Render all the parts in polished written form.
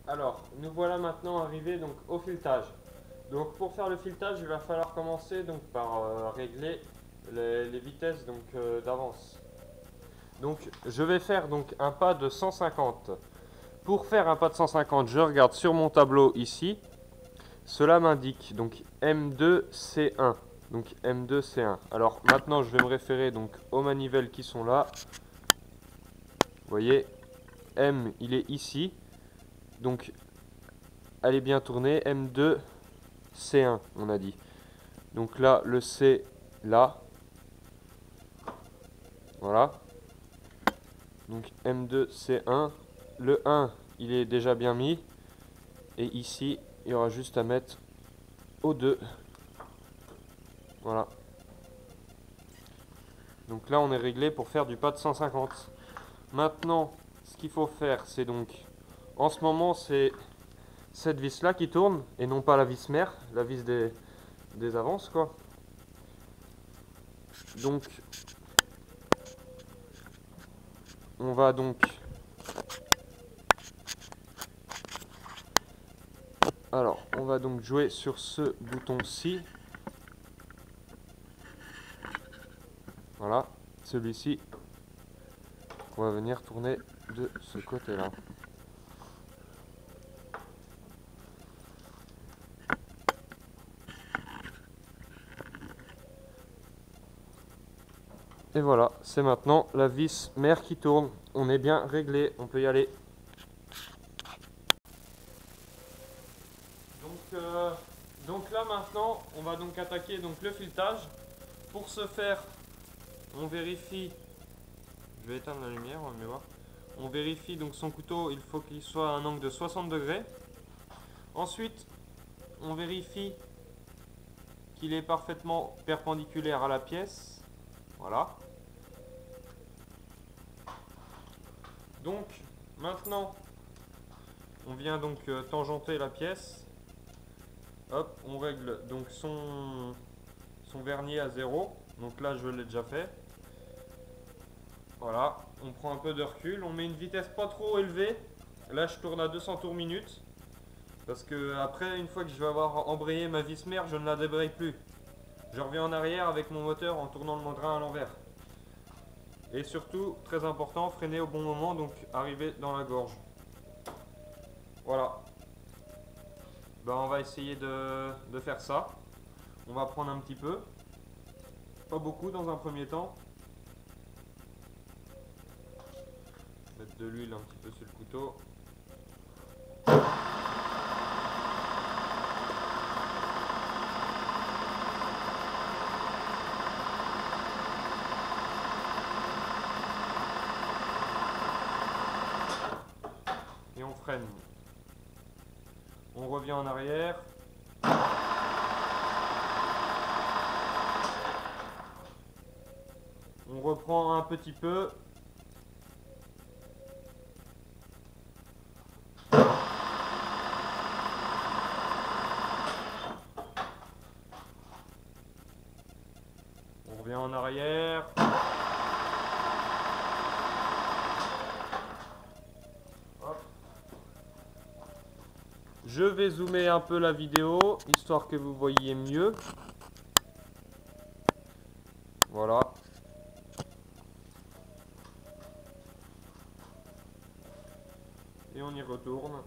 Alors, nous voilà maintenant arrivés donc au filetage. Donc pour faire le filetage, il va falloir commencer donc par régler les vitesses donc d'avance. Donc je vais faire donc un pas de 150. Pour faire un pas de 150, je regarde sur mon tableau ici. Cela m'indique donc M2C1. Donc M2C1. Alors maintenant, je vais me référer donc aux manivelles qui sont là. Vous voyez, M il est ici. Donc elle est bien tournée. M2C1 on a dit. Donc là, le C là. Voilà. Donc M2C1. Le 1 il est déjà bien mis. Et ici, il y aura juste à mettre O2. Voilà. Donc là, on est réglé pour faire du pas de 150. Maintenant, ce qu'il faut faire, c'est donc... En ce moment, c'est cette vis-là qui tourne, et non pas la vis mère, la vis des avances, quoi. Donc, on va donc... Alors, on va donc jouer sur ce bouton-ci. Voilà, celui-ci. On va venir tourner de ce côté-là. Et voilà, c'est maintenant la vis mère qui tourne. On est bien réglé, on peut y aller. Donc là maintenant, on va donc attaquer donc le filetage. Pour ce faire, on vérifie. Je vais éteindre la lumière, on va mieux voir. On vérifie donc son couteau, il faut qu'il soit à un angle de 60 degrés. Ensuite, on vérifie qu'il est parfaitement perpendiculaire à la pièce. Voilà. Donc maintenant, on vient donc tangenter la pièce. Hop, on règle donc son vernier à 0. Donc là, je l'ai déjà fait. Voilà, on prend un peu de recul, on met une vitesse pas trop élevée. Là, je tourne à 200 tours minute. Parce que après, une fois que je vais avoir embrayé ma vis mère, je ne la débraye plus. Je reviens en arrière avec mon moteur en tournant le mandrin à l'envers. Et surtout, très important, freiner au bon moment, donc arriver dans la gorge. Voilà. Ben, on va essayer de faire ça. On va prendre un petit peu. Pas beaucoup dans un premier temps. Mettre de l'huile un petit peu sur le couteau. Et on freine. On revient en arrière. On reprend un petit peu. On revient en arrière. Hop. Je vais zoomer un peu la vidéo, histoire que vous voyiez mieux. Voilà. Et on y retourne.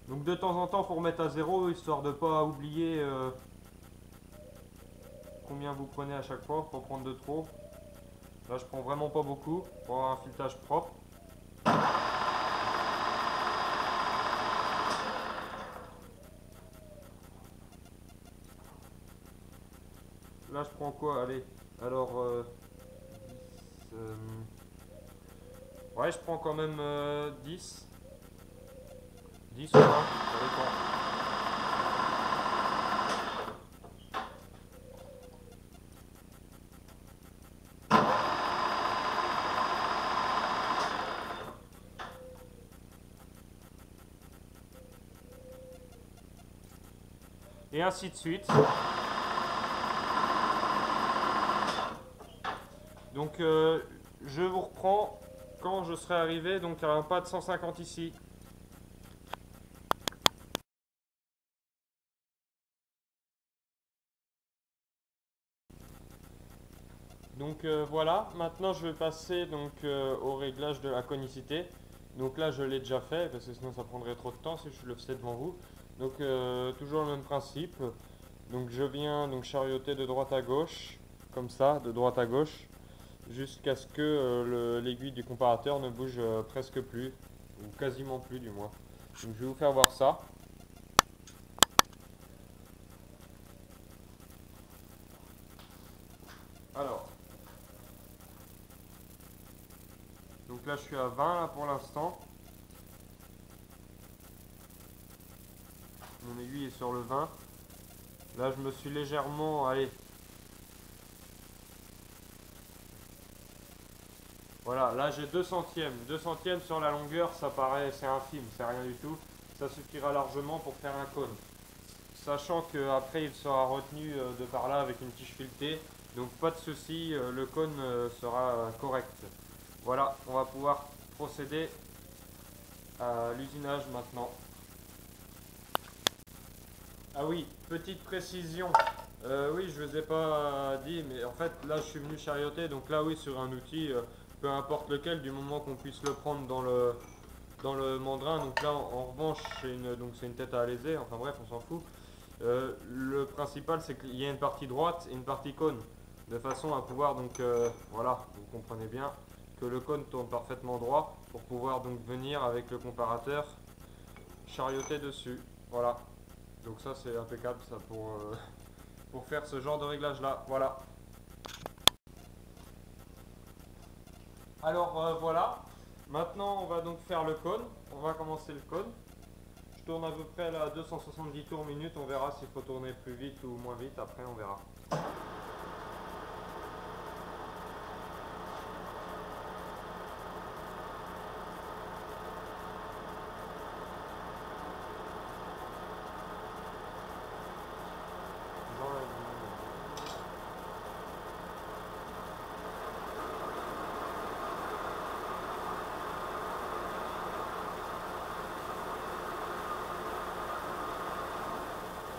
Donc de temps en temps, il faut remettre à 0, histoire de ne pas oublier combien vous prenez à chaque fois, pour prendre de trop. Là, je prends vraiment pas beaucoup, pour avoir un filetage propre. Là, je prends quoi? Allez, alors... ouais, je prends quand même 10. 10 ou 20, ça dépend. Et ainsi de suite. Donc je vous reprends quand je serai arrivé, donc à un pas de 150 ici. Donc voilà, maintenant je vais passer donc, au réglage de la conicité. Donc là je l'ai déjà fait parce que sinon ça prendrait trop de temps si je le faisais devant vous. Donc toujours le même principe. Donc je viens donc charioter de droite à gauche, comme ça, de droite à gauche, jusqu'à ce que l'aiguille du comparateur ne bouge presque plus, ou quasiment plus du moins. Donc je vais vous faire voir ça. Alors, donc là je suis à 20 là, pour l'instant. Mon aiguille est sur le 20. Là je me suis légèrement, allez, voilà, là j'ai 2 centièmes. 2 centièmes sur la longueur, ça paraît, c'est infime, c'est rien du tout. Ça suffira largement pour faire un cône. Sachant qu'après il sera retenu de par là avec une tige filetée. Donc pas de souci, le cône sera correct. Voilà, on va pouvoir procéder à l'usinage maintenant. Ah oui, petite précision. Oui, je ne vous ai pas dit, mais en fait là je suis venu charioter. Donc là oui, sur un outil, peu importe lequel, du moment qu'on puisse le prendre dans le mandrin. Donc là en revanche, c'est une tête à alaiser. Enfin bref, on s'en fout. Le principal, c'est qu'il y a une partie droite et une partie cône, de façon à pouvoir donc voilà, vous comprenez bien que le cône tourne parfaitement droit pour pouvoir donc venir avec le comparateur charioter dessus. Voilà. Donc ça c'est impeccable ça pour faire ce genre de réglage là. Voilà. Alors voilà. Maintenant on va donc faire le cône. On va commencer le cône. Je tourne à peu près là, à 270 tours minute. On verra s'il faut tourner plus vite ou moins vite. Après on verra.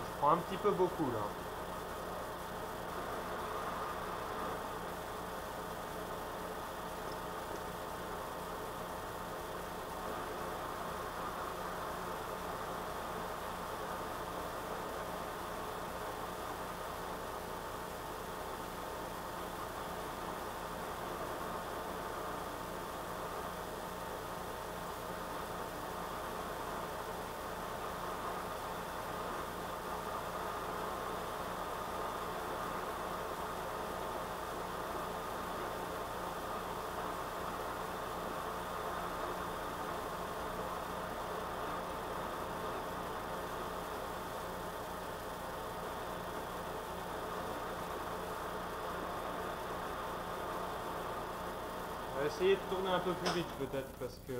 Je prends un petit peu beaucoup là. On va essayer de tourner un peu plus vite peut-être parce que...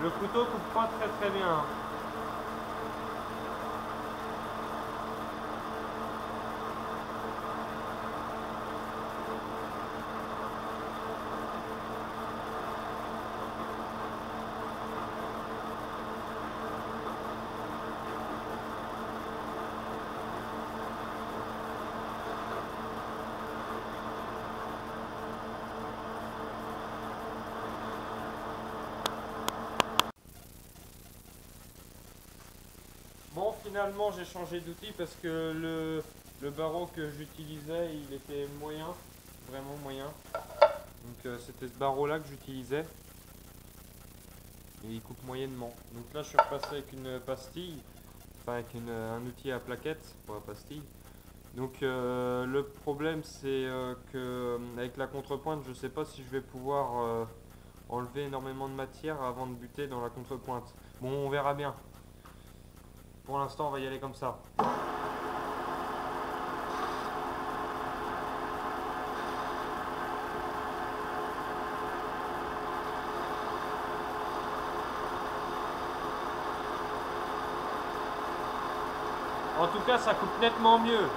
Le couteau coupe pas très très bien. Bon, finalement j'ai changé d'outil parce que le barreau que j'utilisais il était moyen, vraiment moyen. Donc c'était ce barreau là que j'utilisais et il coupe moyennement. Donc là je suis repassé avec une pastille, enfin avec un outil à plaquette pour la pastille. Donc le problème c'est que avec la contrepointe, je sais pas si je vais pouvoir enlever énormément de matière avant de buter dans la contrepointe. Bon, on verra bien. Pour l'instant, on va y aller comme ça. En tout cas, ça coupe nettement mieux.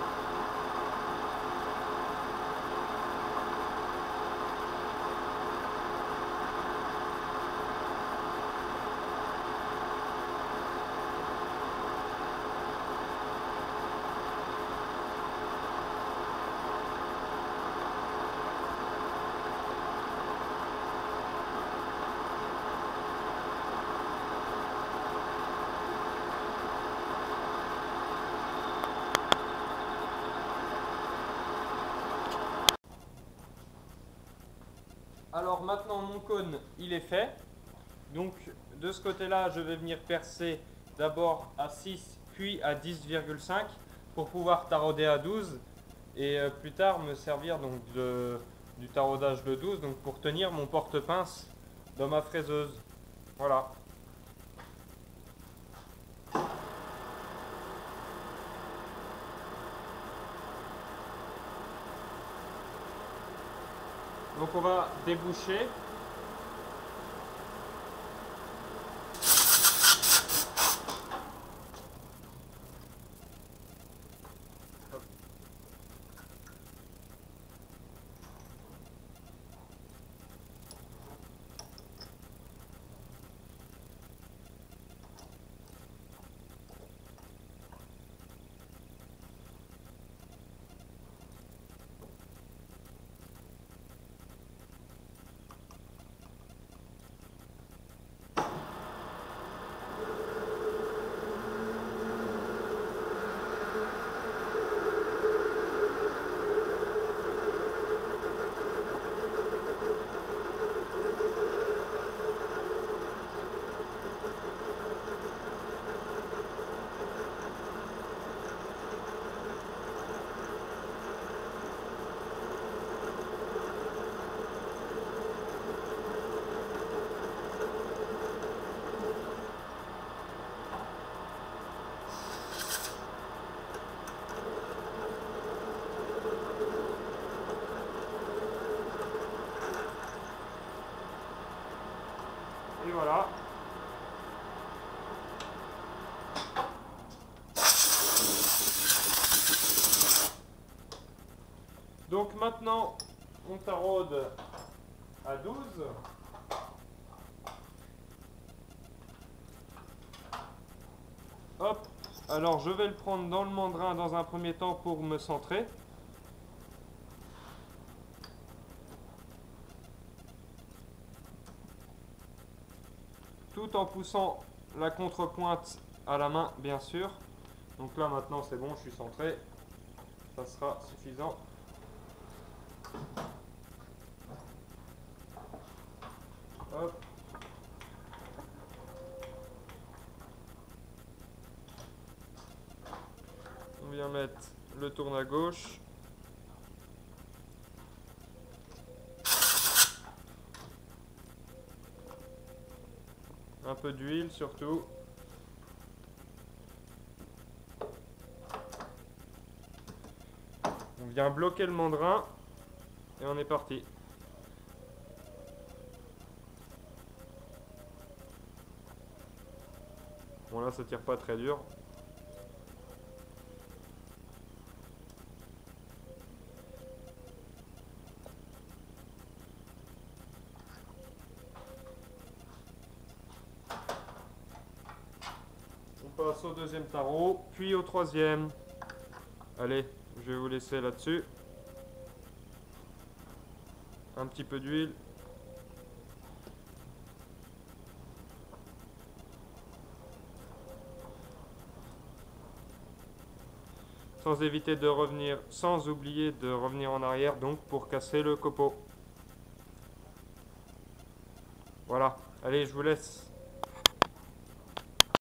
Alors maintenant mon cône il est fait. Donc de ce côté là je vais venir percer d'abord à 6 puis à 10,5 pour pouvoir tarauder à 12 et plus tard me servir donc du taraudage de 12 donc pour tenir mon porte-pince dans ma fraiseuse. Voilà. Donc on va déboucher. Et voilà. Donc maintenant, on taraude à 12. Hop. Alors je vais le prendre dans le mandrin dans un premier temps pour me centrer. Tout en poussant la contrepointe à la main, bien sûr. Donc là maintenant c'est bon, je suis centré. Ça sera suffisant. Hop. On vient mettre le tourne à gauche. Un peu d'huile surtout. On vient bloquer le mandrin et on est parti. Bon là ça tire pas très dur. On passe au deuxième tarot, puis au troisième. Allez, je vais vous laisser là-dessus. Un petit peu d'huile. Sans éviter de revenir, sans oublier de revenir en arrière donc pour casser le copeau. Voilà, allez je vous laisse.